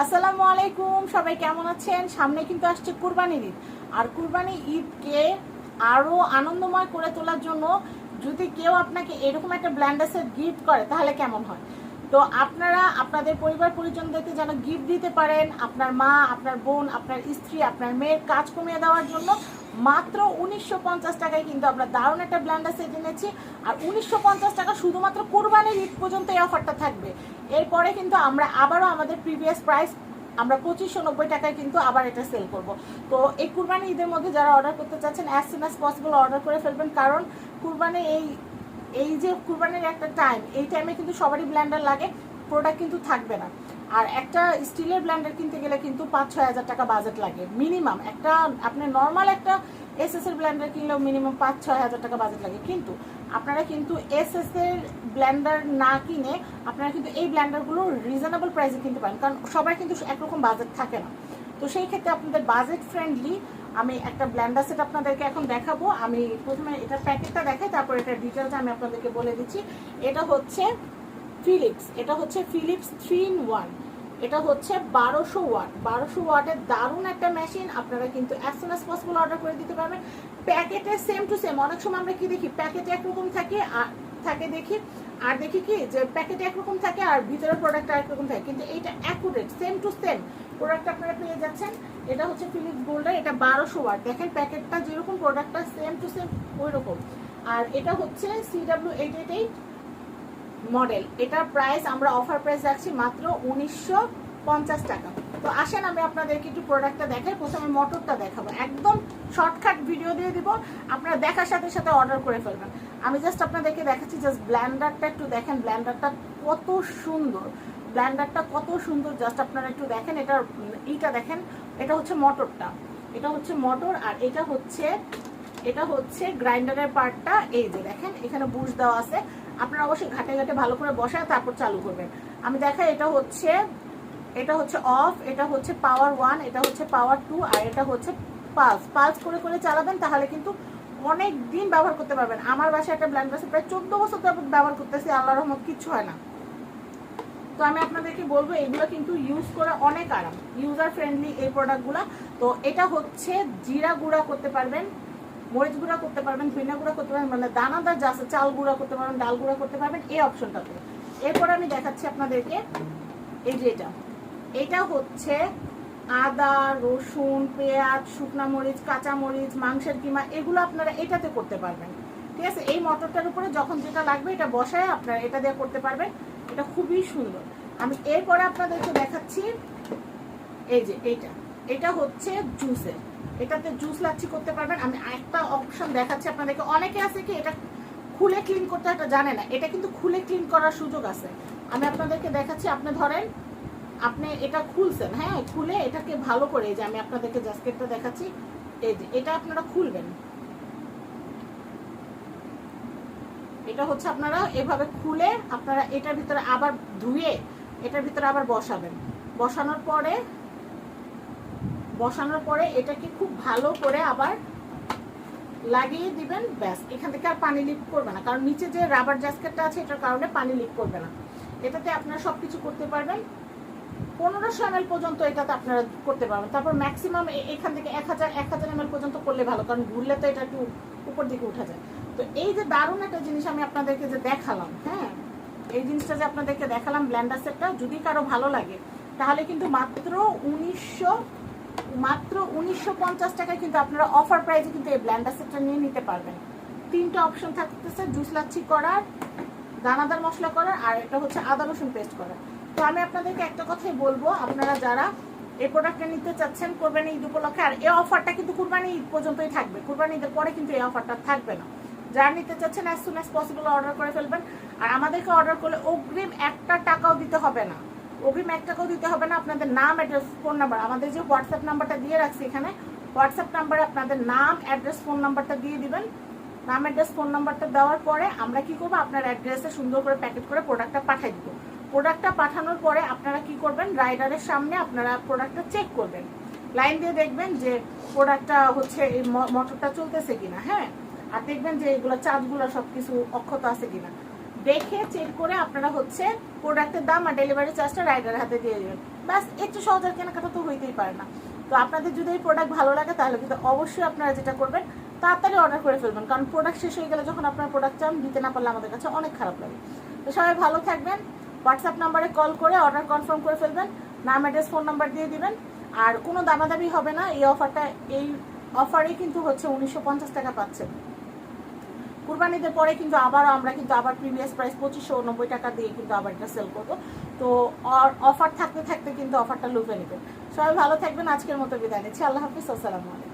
আসসালামু আলাইকুম, সবাই কেমন আছেন? সামনে কিন্তু আসছে কুরবানির ঈদ। আর কুরবানি ঈদকে আরো আনন্দময় করে তোলার জন্য যদি কেউ আপনাকে এরকম একটা ব্লেন্ডার সেট গিফট করে তাহলে কেমন হয়? তো আপনারা আপনাদের পরিবার পরিজনদেরকে যেন গিফট দিতে পারেন, আপনার মা, আপনার বোন, আপনার স্ত্রী, আপনার মেয়ের কাজ কমিয়ে দেওয়ার জন্য মাত্র 1950 টাকায় কিন্তু আমরা দারুণ একটা ব্লেন্ডার সেট এনেছি। আর 1950 টাকা শুধুমাত্র কুরবানির ঈদ পর্যন্ত এই অফারটা থাকবে। এরপরে কিন্তু আমরা আবারও আমাদের প্রিভিয়াস প্রাইস আমরা 2590 টাকায় কিন্তু আবার এটা সেল করব। তো এই কুরবানি ঈদের মধ্যে যারা অর্ডার করতে চাচ্ছেন as soon as possible order করে ফেলবেন, কারণ কুরবানি এই যে কুরবানির একটা টাইম, এই টাইমে কিন্তু সবারই ব্লেন্ডার লাগে, প্রোডাক্ট কিন্তু থাকবে না। আর একটা স্টিলের ব্লেন্ডার কিনতে গেলে কিন্তু 5-6 হাজার টাকা বাজেট লাগে মিনিমাম। একটা আপনি নর্মাল একটা এসএস এর ব্লেন্ডার কিনলেও মিনিমাম 5-6 হাজার টাকা বাজেট লাগে, কিন্তু আপনারা কিন্তু এসএস এর ব্লেন্ডার না কিনে আপনারা কিন্তু এই ব্লেন্ডারগুলো রিজনেবল প্রাইসে কিনতে পারেন, কারণ সবার কিন্তু একরকম বাজেট থাকে না। তো সেই ক্ষেত্রে আপনাদের বাজেট ফ্রেন্ডলি আমি একটা ব্লেন্ডার সেট আপনাদেরকে এখন দেখাবো। আমি প্রথমে এটা প্যাকেটটা দেখাই, তারপর এটা ডিটেলস আমি আপনাদেরকে বলে দিচ্ছি। এটা হচ্ছে ফিলিপস 3-in-1। এটা হচ্ছে 1200 ওয়াট, 1200 ওয়াটের দারুণ একটা মেশিন। আপনারা কিন্তু as soon as possible order করে দিতে পারবেন। প্যাকেটে সেম টু সেম, অনেক সময় আমরা কি দেখি প্যাকেটে একরকম দেখি আর দেখি কি যে প্যাকেটে একরকম থাকে আর ভিতরের প্রোডাক্ট একরকম থাকে, কিন্তু এইটা accurate same to same product আপনারা পেয়ে যাচ্ছেন। এটা হচ্ছে ফিলিপস গোল্ডার, এটা 1200 ওয়াট। দেখেন প্যাকেটটা যেরকম প্রোডাক্টটা সেম টু সেম ওই রকম। আর এটা হচ্ছে CW888 মডেল। এটার প্রাইস আমরা অফার প্রাইস রাখছি মাত্র 1950 টাকা। তো আসেন আমি আপনাদেরকে একটু প্রোডাক্টটা দেখাই। প্রথমে মোটরটা দেখাবো, একদম শর্টকাট ভিডিও দিয়ে দিব, আপনারা দেখার সাথে সাথে অর্ডার করে ফেলবেন। আমি জাস্ট আপনাদেরকে দেখাচ্ছি, জাস্ট ব্লেন্ডারটা একটু দেখেন, ব্লেন্ডারটা কত সুন্দর, জাস্ট আপনারা একটু দেখেন। এইটা দেখেন, এটা হচ্ছে মোটরটা, এটা হচ্ছে মোটর। আর এটা হচ্ছে গ্রাইন্ডারের পার্টটা। এই যে দেখেন এখানে বুশ দেওয়া আছে, আপনারা অবশ্যই ঘাটে ঘাটে ভালো করে বসায় তারপর চালু করবেন। আমি দেখাই, এটা হচ্ছে অফ, এটা হচ্ছে পাওয়ার 1, এটা হচ্ছে পাওয়ার 2, আর এটা হচ্ছে পালস করে করে চালাবেন, তাহলে কিন্তু অনেক দিন ব্যবহার করতে পারবেন। আমার বাসায় একটা ব্লেন্ডার প্রায় 14 বছর ব্যবহার করতেছি, আল্লাহর রহমত কিচ্ছু হয় না। তো আমি আপনাদেরকে বলবো এগুলো কিন্তু ইউজ করে অনেক আরাম, ইউজার ফ্রেন্ডলি এই প্রোডাক্টগুলো। তো এটা হচ্ছে জিরা গুঁড়া করতে পারবেন, মরিচ গুঁড়া করতে পারবেন, ধনিয়া গুঁড়া করতে পারবেন, মানে দানাদার যা আছে চাল গুঁড়া করতে পারবেন, ডাল গুঁড়া করতে পারবেন এই অপশনটাতে। এরপর আমি দেখাচ্ছি আপনাদেরকে এই যে এটা হচ্ছে আদা, রসুন, পেঁয়াজ, শুকনা মরিচ, কাঁচা মরিচ, মাংসের কিমা, এগুলো আপনারা এটাতে করতে পারবেন। ঠিক আছে, এই মোটরটার উপরে যখন যেটা লাগবে এটা বসায় আপনারা এটা দিয়ে করতে পারবেন। এটা খুবই সুন্দর। আমি এরপরে আপনাদেরকে দেখাচ্ছি এই যে এটা হচ্ছে জুসের, এটাতে জুস লাচ্ছি করতে পারবেন। আমি একটা অপশন দেখাচ্ছি আপনাদেরকে। অনেকে আছে কি এটা খুলে ক্লিন করতে এটা জানে না, এটা কিন্তু খুলে ক্লিন করার সুযোগ আছে। আমি আপনাদেরকে দেখাচ্ছি। আপনি ধরেন আপনি এটা খুলছেন, হ্যাঁ, খুলে এটাকে ভালো করে, এই যে আমি আপনাদেরকে জাস্কেটটা দেখাচ্ছি, এই যে এটা আপনারা খুলবেন, এটা হচ্ছে আপনারা এভাবে খুলে আপনারা এটার ভিতরে আবার ধুয়ে এটার ভিতরে আবার বসাবেন। বসানোর পরে এটাকে খুব ভালো করে আবার লাগিয়ে দিবেন, ব্যাস। এখান থেকে আর পানি লিক করবে না, কারণ নিচে যে রাবার জাস্কেটটা আছে এটার কারণে পানি লিক করবে না। এটাতে আপনারা সবকিছু করতে পারবেন। 1500 ml পর্যন্ত এটাতে আপনারা করতে পারবেন। তারপর ম্যাক্সিমাম এখান থেকে 1000 ml পর্যন্ত করলে ভালো, কারণ ঘুরলে তো এটা একটু উপর দিকে উঠা যায়। তো এই যে দারুণ একটা জিনিস আমি আপনাদেরকে যে দেখালাম, হ্যাঁ, এই জিনিসটা যে আপনাদেরকে দেখালাম ব্লেন্ডার সেটটা, যদি কারো ভালো লাগে তাহলে কিন্তু মাত্র 1950 টাকায় কিন্তু আপনারা অফার প্রাইসে কিন্তু এই ব্লেন্ডার সেটটা নিয়ে নিতে পারবেন। 3টা অপশন থাকতেছে, জুস লাচ্ছি করার, দানাদার মশলা করার, আর এটা হচ্ছে আদা রসুন পেস্ট করার। তো আমি আপনাদেরকে একটা কথাই বলবো, আপনারা যারা এই প্রোডাক্টটা নিতে চাচ্ছেন কোরবানি ঈদ উপলক্ষে, আর এই অফারটা কিন্তু কুরবানি ঈদ পর্যন্তই থাকবে, কুরবানি ঈদের পরে কিন্তু এই অফারটা থাকবে না। যারা নিতে চাচ্ছেন as soon as possible order করে ফেলবেন। আর আমাদেরকে অর্ডার করলে অগ্রিম 1 টাকাও দিতে হবে না, আপনাদের নাম, অ্যাড্রেস, ফোন নাম্বার, আমাদের যে হোয়াটসঅ্যাপ নাম্বারটা দিয়ে রাখছি এখানে, হোয়াটসঅ্যাপ নাম্বারে আপনাদের নাম, অ্যাড্রেস, ফোন নাম্বারটা দিয়ে দিবেন। নাম, অ্যাড্রেস, ফোন নাম্বারটা দেওয়ার পরে আমরা কি করবো, আপনার অ্যাড্রেসে সুন্দর করে প্যাকেট করে প্রোডাক্টটা পাঠিয়ে দিব। প্রোডাক্টটা পাঠানোর পরে আপনারা কি করবেন, রাইডারের সামনে আপনারা প্রোডাক্টটা চেক করবেন, লাইন দিয়ে দেখবেন যে প্রোডাক্টটা হচ্ছে এই মোটরটা চলতেছে কিনা, হ্যাঁ, আর দেখবেন যে এগুলো চার্জগুলো সবকিছু অক্ষত আছে কিনা। দেখে চেক করে আপনারা হচ্ছে প্রোডাক্টের দাম আর ডেলিভারি চার্জটা রাইডারের হাতে দিয়ে দেবেন। ব্যাস, এর চেয়ে সহজ আর কেনাকাটা তো হইতেই পারে না। তো আপনাদের যদি এই প্রোডাক্ট ভালো লাগে তাহলে কিন্তু অবশ্যই আপনারা যেটা করবেন তাড়াতাড়ি অর্ডার করে ফেলবেন, কারণ প্রোডাক্ট শেষ হয়ে গেলে যখন আপনার প্রোডাক্ট চান দিতে না পারলে আমাদের কাছে অনেক খারাপ লাগে। তো সবাই ভালো থাকবেন, হোয়াটসঅ্যাপ নাম্বারে কল করে অর্ডার কনফার্ম করে ফেলবেন, নাম অ্যাড্রেস ফোন নাম্বার দিয়ে দিবেন। আর কোনো দামাদামি হবে না, এই অফারে কিন্তু হচ্ছে 1950 টাকা পাচ্ছেন। কুরবানিতে পরে কিন্তু আমরা কিন্তু আবার প্রিভিয়াস প্রাইস 2590 টাকা দিয়ে কিন্তু আবার এটা সেল করবো। তো অফার থাকতে থাকতে কিন্তু অফারটা লুফে নেবেন। সবাই ভালো থাকবেন, আজকের মতো বিদায় নিচ্ছি, আল্লাহ হাফিজ, আসসালামু আলাইকুম।